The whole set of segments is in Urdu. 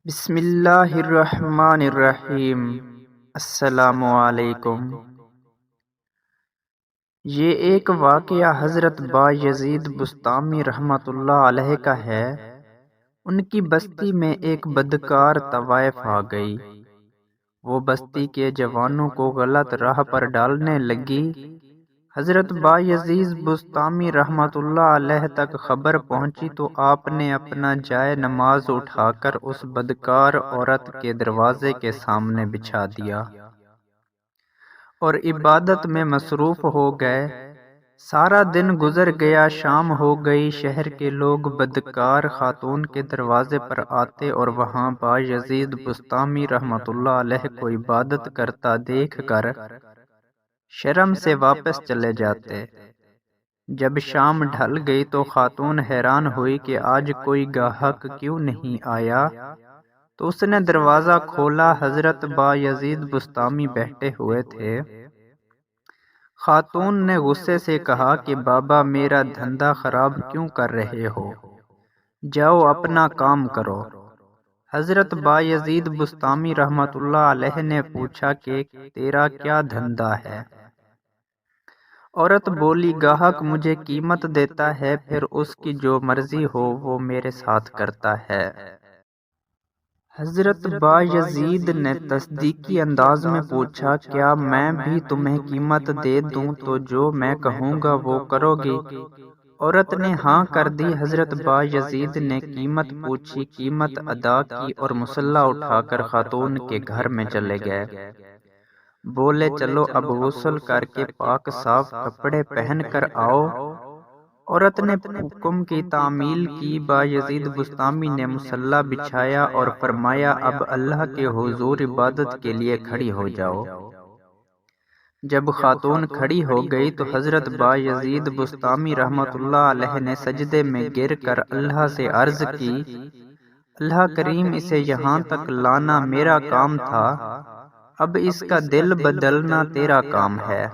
بسم اللہ الرحمن الرحیم۔ السلام علیکم۔ یہ ایک واقعہ حضرت بایزید بسطامی رحمۃ اللہ علیہ کا ہے۔ ان کی بستی میں ایک بدکار طوائف آ گئی۔ وہ بستی کے جوانوں کو غلط راہ پر ڈالنے لگی۔ حضرت بایزید بسطامی رحمۃ اللہ علیہ تک خبر پہنچی تو آپ نے اپنا جائے نماز اٹھا کر اس بدکار عورت کے دروازے کے سامنے بچھا دیا اور عبادت میں مصروف ہو گئے۔ سارا دن گزر گیا، شام ہو گئی۔ شہر کے لوگ بدکار خاتون کے دروازے پر آتے اور وہاں بایزید بسطامی رحمۃ اللہ علیہ کو عبادت کرتا دیکھ کر شرم سے واپس چلے جاتے۔ جب شام ڈھل گئی تو خاتون حیران ہوئی کہ آج کوئی گاہک کیوں نہیں آیا، تو اس نے دروازہ کھولا۔ حضرت بایزید بسطامی بیٹھے ہوئے تھے۔ خاتون نے غصے سے کہا کہ بابا، میرا دھندا خراب کیوں کر رہے ہو؟ جاؤ اپنا کام کرو۔ حضرت بایزید بسطامی رحمۃ اللہ علیہ نے پوچھا کہ تیرا کیا دھندا ہے؟ عورت بولی، گاہک مجھے قیمت دیتا ہے، پھر اس کی جو مرضی ہو وہ میرے ساتھ کرتا ہے۔ حضرت بایزید نے تصدیقی انداز میں پوچھا، کیا میں بھی تمہیں قیمت دے دوں تو جو میں کہوں گا وہ کرو گی؟ عورت نے ہاں کر دی۔ حضرت بایزید نے قیمت پوچھی، قیمت ادا کی اور مسلح اٹھا کر خاتون کے گھر میں چلے گئے۔ بولے، چلو اب غسل کر کے پاک صاف کپڑے پہن کر آؤ۔ عورت نے حکم کی تعمیل کی۔ بایزید بسطامی نے مسلح بچھایا اور فرمایا، اب اللہ کے حضور عبادت کے لیے کھڑی ہو جاؤ۔ جب خاتون کھڑی ہو گئی تو حضرت بایزید بسطامی رحمۃ اللہ علیہ نے سجدے میں گر کر اللہ سے عرض کی، اللہ کریم، اسے یہاں تک لانا میرا کام تھا، اب اس کا دل بدلنا تیرا کام ہے۔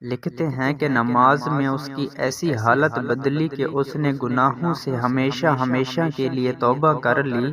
لکھتے ہیں کہ نماز میں اس کی ایسی حالت بدلی کہ اس نے گناہوں سے ہمیشہ ہمیشہ کے لیے توبہ کر لی۔